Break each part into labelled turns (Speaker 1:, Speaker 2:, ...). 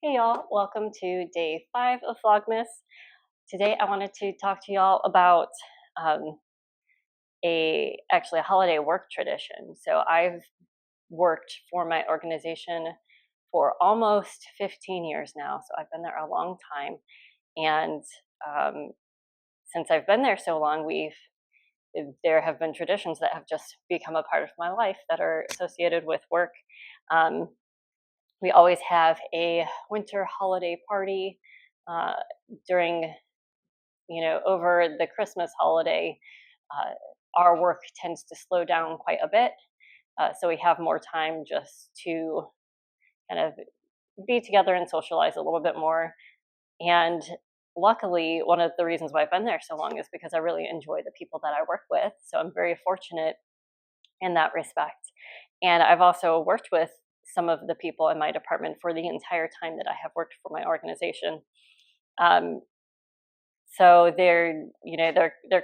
Speaker 1: Hey y'all, welcome to day 5 of Vlogmas. Today I wanted to talk to y'all about um, actually a holiday work tradition. So I've worked for my organization for almost 15 years now, so I've been there a long time. And um, since I've been there so long, there have been traditions that have just become a part of my life that are associated with work. Um, we always have a winter holiday party uh, during, over the Christmas holiday. Uh, our work tends to slow down quite a bit, so we have more time just to kind of be together and socialize a little bit more. And luckily, one of the reasons why I've been there so long is because I really enjoy the people that I work with. So I'm very fortunate in that respect. And I've also worked with some of the people in my department for the entire time that I have worked for my organization. Um, so they're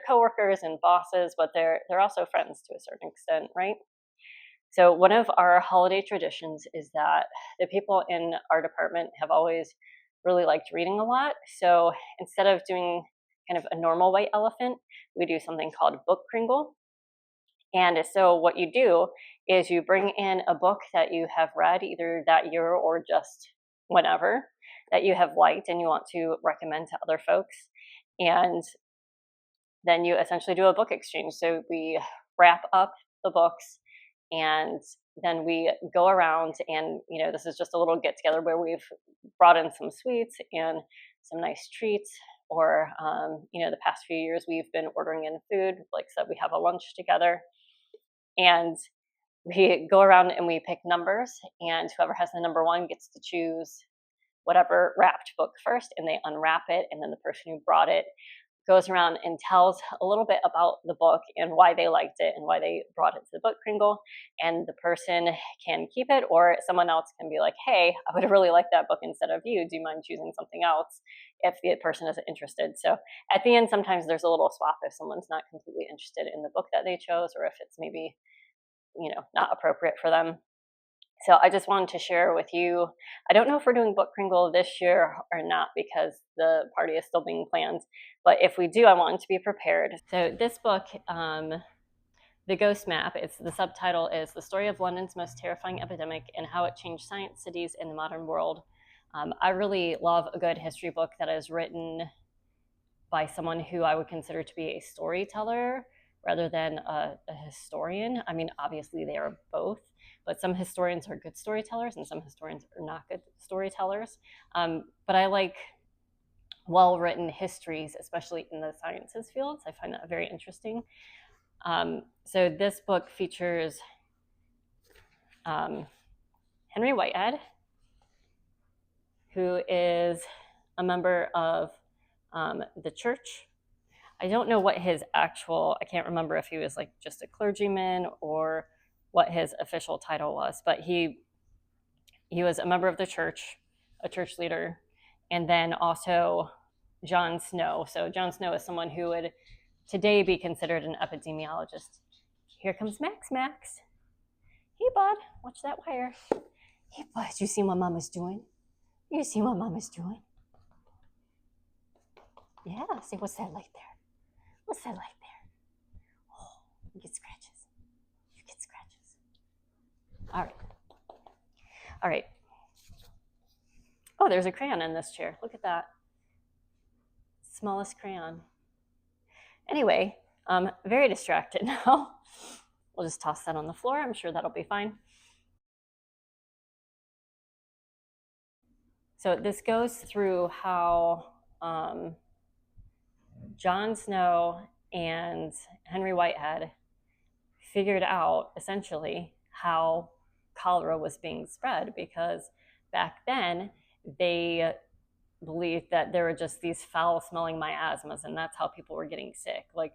Speaker 1: coworkers and bosses, but they're also friends to a certain extent, right? So one of our holiday traditions is that the people in our department have always really liked reading a lot. So instead of doing kind of a normal white elephant, we do something called book Kringle. And so what you do is you bring in a book that you have read either that year or just whenever that you have liked and you want to recommend to other folks. And then you essentially do a book exchange. So we wrap up the books and then we go around and, this is just a little get together where we've brought in some sweets and some nice treats. Or, the past few years we've been ordering in food, like I said, we have a lunch together. And we go around and we pick numbers, and whoever has the number 1 gets to choose whatever wrapped book first, and they unwrap it, and then the person who brought it goes around and tells a little bit about the book and why they liked it and why they brought it to the book Kringle. And the person can keep it, or someone else can be like, hey, I would have really liked that book instead of you. Do you mind choosing something else if the person isn't interested? So at the end, sometimes there's a little swap if someone's not completely interested in the book that they chose, or if it's maybe not appropriate for them. So I just wanted to share with you. I don't know if we're doing book Kringle this year or not because the party is still being planned. But if we do, I want to be prepared. So this book, The Ghost Map, the subtitle is The Story of London's Most Terrifying Epidemic and How It Changed Science, Cities, and the Modern World. I really love a good history book that is written by someone who I would consider to be a storyteller rather than a historian. I mean, obviously they are both, but some historians are good storytellers and some historians are not good storytellers. But I like well-written histories, especially in the sciences fields. I find that very interesting. So this book features Henry Whitehead, who is a member of the church. I don't know what his I can't remember if he was like just a clergyman or what his official title was, but he was a member of the church, a church leader, and then also John Snow. So John Snow is someone who would today be considered an epidemiologist. Here comes Max. Hey, bud, watch that wire. Hey, bud, you see what Mama's doing? You see what Mama's doing? Yeah, see, what's that like there? What's that like there? Oh, you get scratches. You get scratches. All right. Oh, there's a crayon in this chair. Look at that. Smallest crayon. Anyway, very distracted now. We'll just toss that on the floor. I'm sure that'll be fine. So this goes through how John Snow and Henry Whitehead figured out essentially how cholera was being spread, because back then they believed that there were just these foul smelling miasmas, and that's how people were getting sick. Like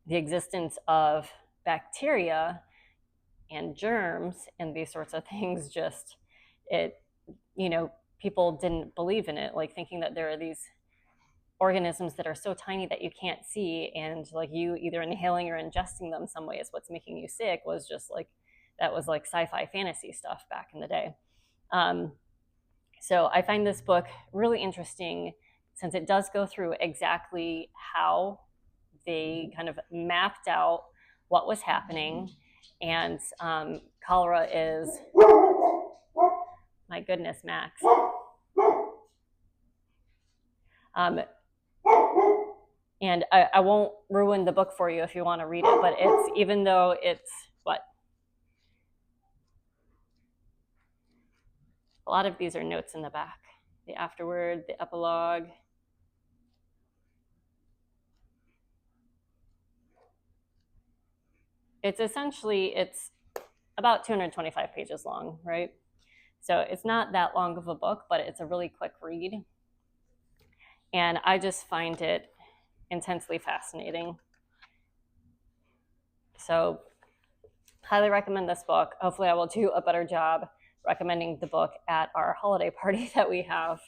Speaker 1: the existence of bacteria and germs and these sorts of things, people didn't believe in it, like thinking that there are these organisms that are so tiny that you can't see, and like you either inhaling or ingesting them some way is what's making you sick, was just like, that was like sci-fi fantasy stuff back in the day. So I find this book really interesting since it does go through exactly how they kind of mapped out what was happening. And cholera is, my goodness, Max. And I won't ruin the book for you if you want to read it, but it's, even though it's what? A lot of these are notes in the back. The afterword, the epilogue. It's essentially, it's about 225 pages long, right? So it's not that long of a book, but it's a really quick read. And I just find it intensely fascinating. So highly recommend this book. Hopefully I will do a better job recommending the book at our holiday party that we have.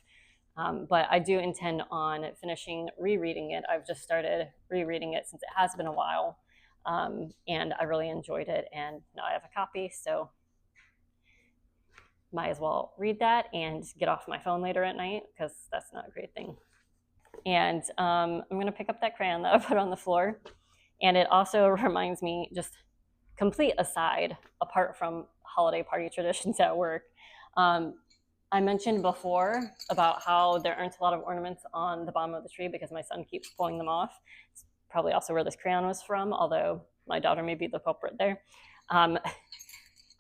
Speaker 1: But I do intend on finishing rereading it. I've just started rereading it since it has been a while. And I really enjoyed it, and now I have a copy, so might as well read that and get off my phone later at night, because that's not a great thing. And I'm going to pick up that crayon that I put on the floor. And it also reminds me, just complete aside, apart from holiday party traditions at work, I mentioned before about how there aren't a lot of ornaments on the bottom of the tree because my son keeps pulling them off. It's probably also where this crayon was from, although my daughter may be the culprit there.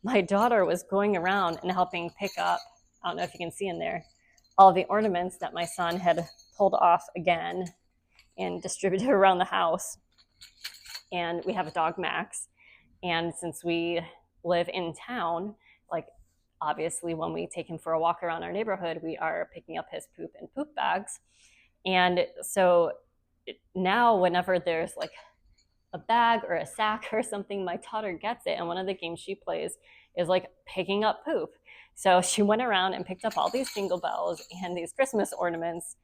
Speaker 1: My daughter was going around and helping pick up, I don't know if you can see in there, all the ornaments that my son had pulled off again and distributed around the house. And we have a dog, Max. And since we live in town, like, obviously when we take him for a walk around our neighborhood, we are picking up his poop in poop bags. And so now whenever there's like a bag or a sack or something, my daughter gets it. And one of the games she plays is like picking up poop. So she went around and picked up all these jingle bells and these Christmas ornaments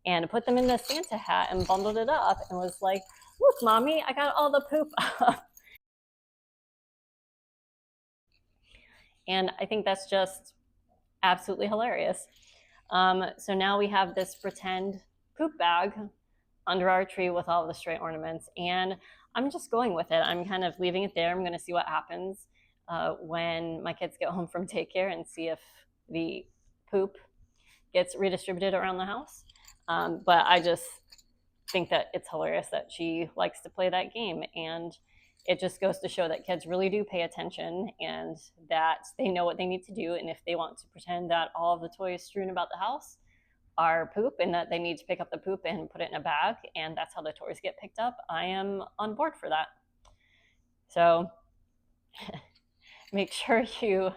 Speaker 1: and put them in the Santa hat and bundled it up and was like, look, mommy, I got all the poop up. And I think that's just absolutely hilarious. So now we have this pretend poop bag under our tree with all the stray ornaments, and I'm just going with it. I'm kind of leaving it there. I'm going to see what happens when my kids get home from daycare and see if the poop gets redistributed around the house. But I just think that it's hilarious that she likes to play that game, and it just goes to show that kids really do pay attention and that they know what they need to do. And if they want to pretend that all of the toys strewn about the house are poop and that they need to pick up the poop and put it in a bag, and that's how the toys get picked up, I am on board for that. So make sure you,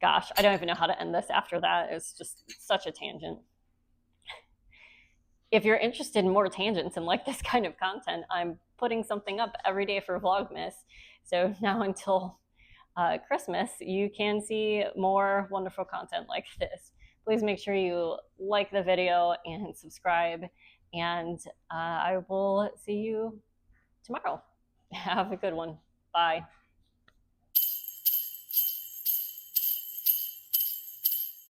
Speaker 1: gosh, I don't even know how to end this after that. It's just such a tangent. If you're interested in more tangents and like this kind of content, I'm putting something up every day for Vlogmas. So now until Christmas, you can see more wonderful content like this. Please make sure you like the video and subscribe, and I will see you tomorrow. Have a good one. Bye.